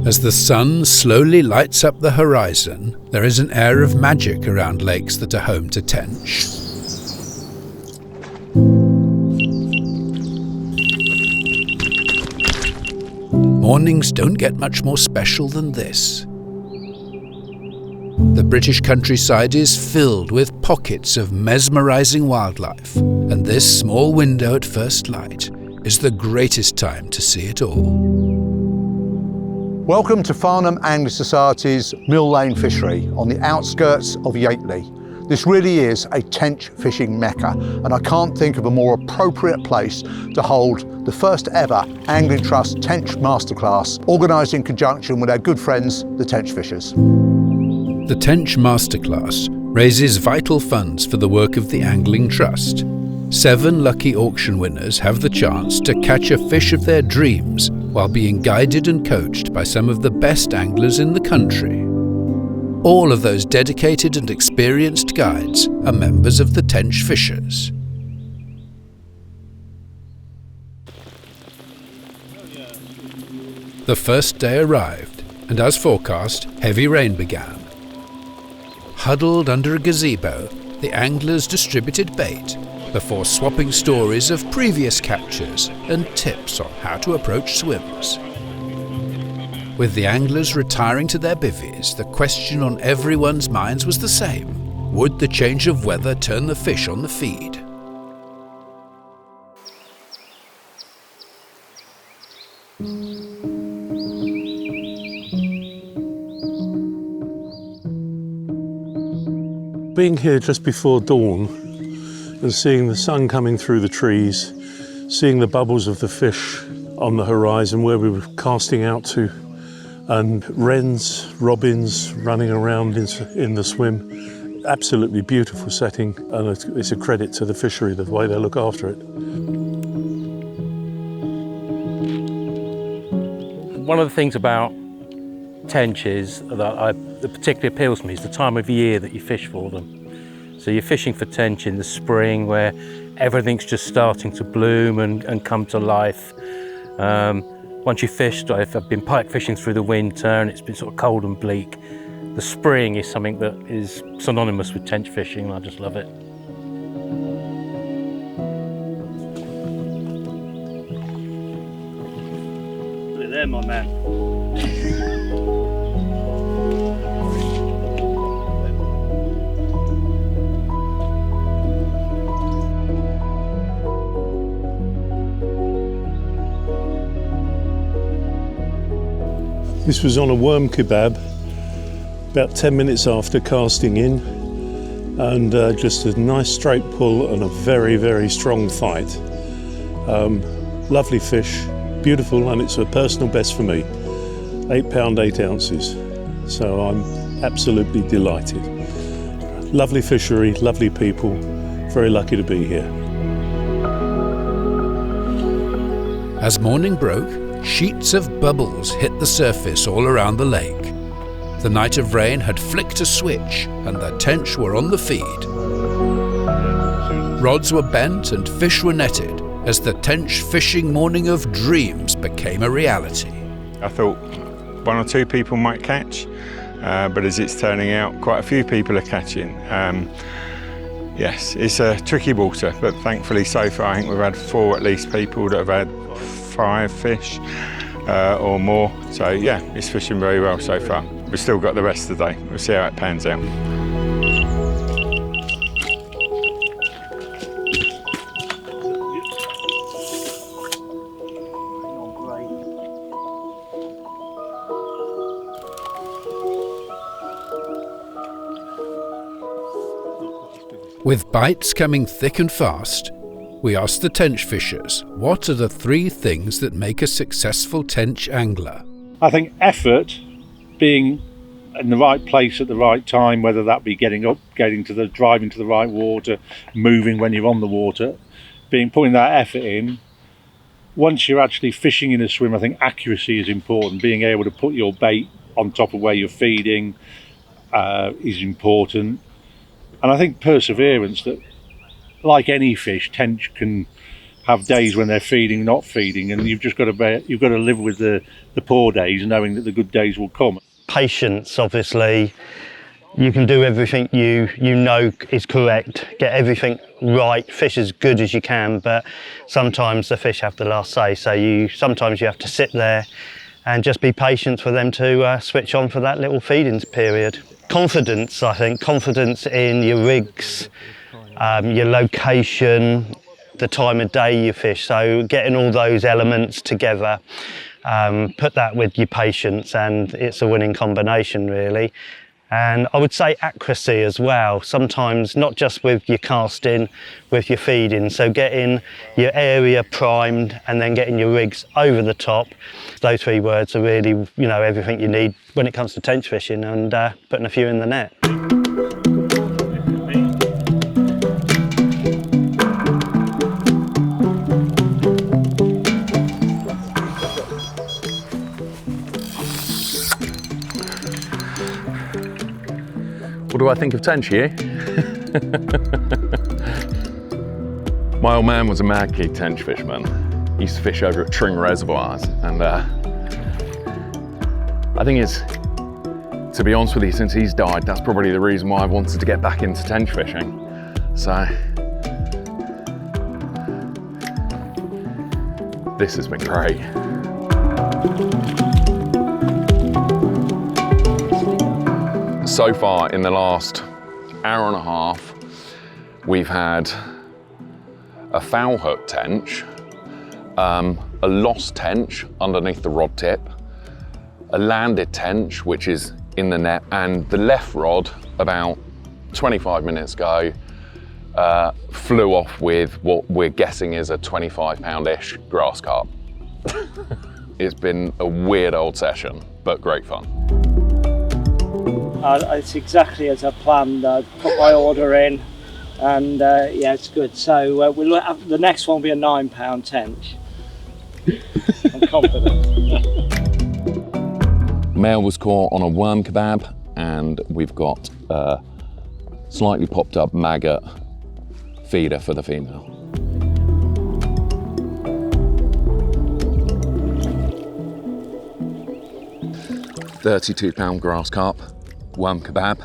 As the sun slowly lights up the horizon, there is an air of magic around lakes that are home to tench. Mornings don't get much more special than this. The British countryside is filled with pockets of mesmerising wildlife, and this small window at first light is the greatest time to see it all. Welcome to Farnham Angling Society's Mill Lane Fishery on the outskirts of Yateley. This really is a tench fishing mecca, and I can't think of a more appropriate place to hold the first ever Angling Trust Tench Masterclass, organised in conjunction with our good friends, the Tenchfishers. The Tench Masterclass raises vital funds for the work of the Angling Trust. 7 lucky auction winners have the chance to catch a fish of their dreams while being guided and coached by some of the best anglers in the country. All of those dedicated and experienced guides are members of the Tenchfishers. The first day arrived, and as forecast, heavy rain began. Huddled under a gazebo, the anglers distributed bait before swapping stories of previous captures and tips on how to approach swims. With the anglers retiring to their bivvies, the question on everyone's minds was the same. Would the change of weather turn the fish on the feed? Being here just before dawn and seeing the sun coming through the trees, seeing the bubbles of the fish on the horizon where we were casting out to, and wrens, robins running around in the swim. Absolutely beautiful setting, and it's a credit to the fishery, the way they look after it. One of the things about tenches that particularly appeals to me is the time of year that you fish for them. So you're fishing for tench in the spring where everything's just starting to bloom and come to life. Once you've fished, I've been pike fishing through the winter and it's been sort of cold and bleak. The spring is something that is synonymous with tench fishing, and I just love it. Look at there, my man. This was on a worm kebab, about 10 minutes after casting in, and just a nice straight pull and a very, very strong fight. Lovely fish, beautiful, and it's a personal best for me. 8 pound 8 ounces, so I'm absolutely delighted. Lovely fishery, lovely people, very lucky to be here. As morning broke, sheets of bubbles hit the surface all around the lake. The night of rain had flicked a switch and the tench were on the feed. Rods were bent and fish were netted as the tench fishing morning of dreams became a reality. I thought 1 or 2 people might catch, but as it's turning out, quite a few people are catching. Yes, it's a tricky water, but thankfully so far I think we've had 4 at least people that have had 5 fish or more. So yeah, it's fishing very well so far. We've still got the rest of the day. We'll see how it pans out. With bites coming thick and fast, we asked the Tenchfishers, what are the 3 things that make a successful tench angler? I think effort, being in the right place at the right time, whether that be getting up, driving to the right water, moving when you're on the water, putting that effort in. Once you're actually fishing in a swim, I think accuracy is important. Being able to put your bait on top of where you're feeding is important. And I think perseverance, that like any fish, tench can have days when they're feeding, not feeding, and you've got to live with the poor days, knowing that the good days will come. Patience, obviously. You can do everything you know is correct, get everything right, fish as good as you can, but sometimes the fish have the last say, so sometimes you have to sit there and just be patient for them to switch on for that little feeding period. Confidence, I think, confidence in your rigs, your location, the time of day you fish, so getting all those elements together, put that with your patience and it's a winning combination really. And I would say accuracy as well, sometimes not just with your casting, with your feeding, so getting your area primed and then getting your rigs over the top. Those three words are really, everything you need when it comes to tench fishing and putting a few in the net. What do I think of tench here? My old man was a mad key tench fisherman. He used to fish over at Tring reservoirs, and I think to be honest with you, since he's died, that's probably the reason why I've wanted to get back into tench fishing. So, this has been great. So far, in the last hour and a half, we've had a foul hook tench, a lost tench underneath the rod tip, a landed tench, which is in the net, and the left rod, about 25 minutes ago, flew off with what we're guessing is a 25-pound-ish grass carp. It's been a weird old session, but great fun. It's exactly as I planned. I put my order in, and yeah, it's good. So the next one will be a 9-pound tench. I'm confident. Male was caught on a worm kebab, and we've got a slightly popped up maggot feeder for the female. £32 grass carp, worm kebab,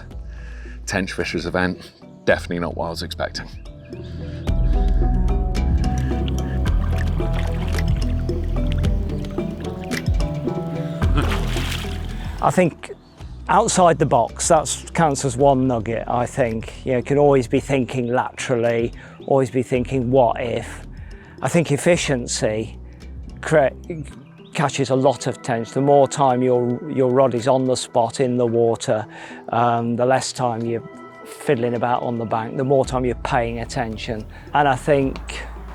Tenchfishers event, definitely not what I was expecting. I think outside the box, that counts as one nugget, I think. You can always be thinking laterally, always be thinking what if. I think efficiency catches a lot of tench. The more time your rod is on the spot in the water, the less time you're fiddling about on the bank, the more time you're paying attention. And I think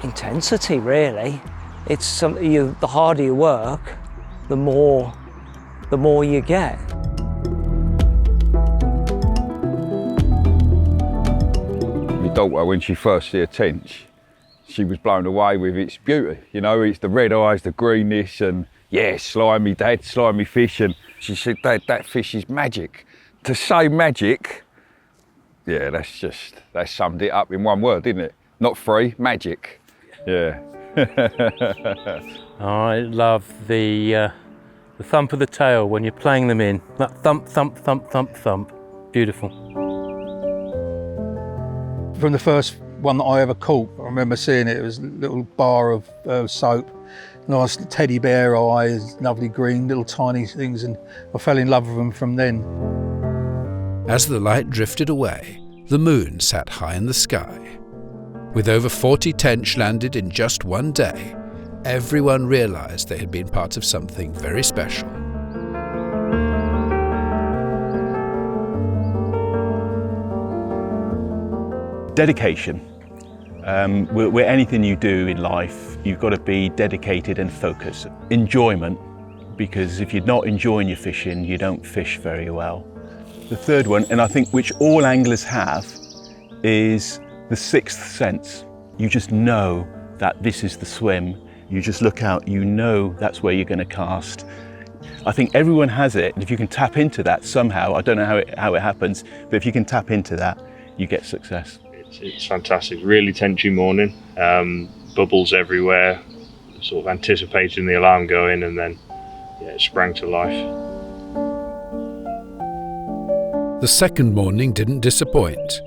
intensity, really. It's the harder you work, the more you get. My daughter, when she first see a tench, she was blown away with its beauty. It's the red eyes, the greenness, and yeah, slimy, Dad, slimy fish. And she said, Dad, that fish is magic. To say magic, yeah, that summed it up in one word, didn't it? Not free, magic. Yeah. I love the thump of the tail when you're playing them in. That thump, thump, thump, thump, thump. Beautiful. From the first one that I ever caught, I remember seeing it. It was a little bar of soap, nice teddy bear eyes, lovely green, little tiny things, and I fell in love with them from then. As the light drifted away, the moon sat high in the sky. With over 40 tench landed in just one day, everyone realised they had been part of something very special. Dedication. With anything you do in life, you've got to be dedicated and focused. Enjoyment, because if you're not enjoying your fishing, you don't fish very well. The third one, and I think which all anglers have, is the sixth sense. You just know that this is the swim. You just look out, you know that's where you're going to cast. I think everyone has it, and if you can tap into that somehow, I don't know how it happens, but if you can tap into that, you get success. It's fantastic, really tenchy morning. bubbles everywhere, sort of anticipating the alarm going, and then it sprang to life. The second morning didn't disappoint.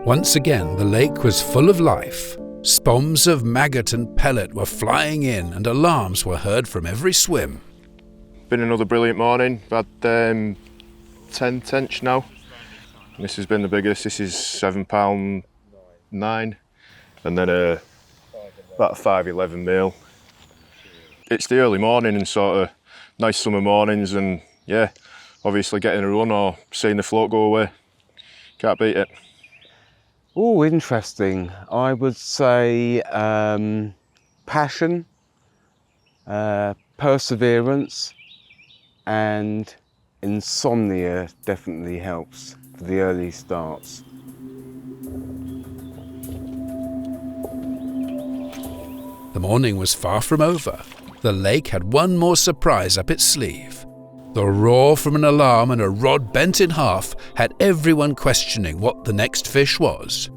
Once again, the lake was full of life. Spombs of maggot and pellet were flying in, and alarms were heard from every swim. Been another brilliant morning. We've had 10 tench now. This has been the biggest. This is £7.9, and then about 5-11 mil. It's the early morning and sort of nice summer mornings, and yeah, obviously getting a run or seeing the float go away, can't beat it. Oh, interesting. I would say passion, perseverance, and insomnia definitely helps for the early starts. The morning was far from over. The lake had one more surprise up its sleeve. The roar from an alarm and a rod bent in half had everyone questioning what the next fish was.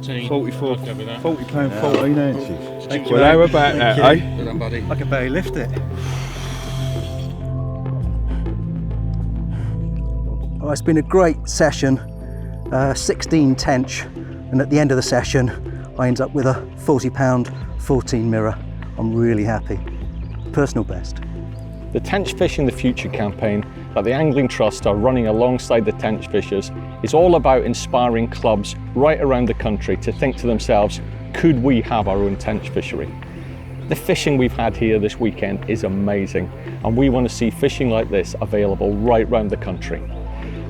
44, £40, 14 ounces. Thank you, well, how mate. about Thank that, you. eh? Well done, buddy. I can barely lift it. Oh, it's been a great session, 16 tench, and at the end of the session I end up with a £40 14 mirror. I'm really happy. Personal best. The Tench Fishing the Future campaign that the Angling Trust are running alongside the Tench Fishers is all about inspiring clubs right around the country to think to themselves, could we have our own tench fishery? The fishing we've had here this weekend is amazing, and we want to see fishing like this available right around the country.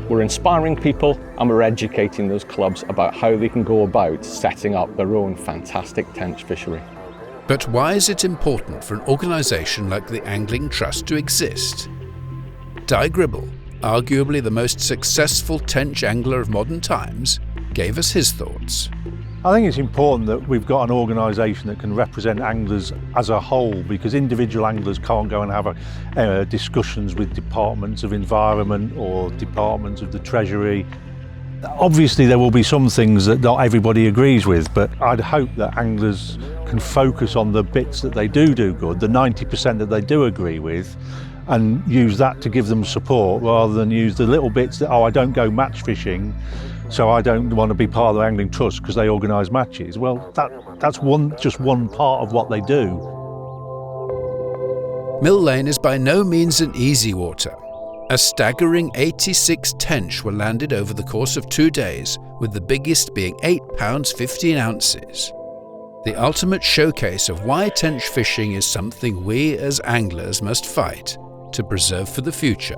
We're inspiring people and we're educating those clubs about how they can go about setting up their own fantastic tench fishery. But why is it important for an organisation like the Angling Trust to exist? Di Gribble, arguably the most successful tench angler of modern times, gave us his thoughts. I think it's important that we've got an organisation that can represent anglers as a whole, because individual anglers can't go and have discussions with departments of environment or departments of the Treasury. Obviously there will be some things that not everybody agrees with, but I'd hope that anglers can focus on the bits that they do good, the 90% that they do agree with, and use that to give them support rather than use the little bits that, oh, I don't go match fishing, so I don't want to be part of the Angling Trust because they organise matches. Well, that's just one part of what they do. Mill Lane is by no means an easy water. A staggering 86 tench were landed over the course of 2 days, with the biggest being £8 15 ounces. The ultimate showcase of why tench fishing is something we as anglers must fight to preserve for the future.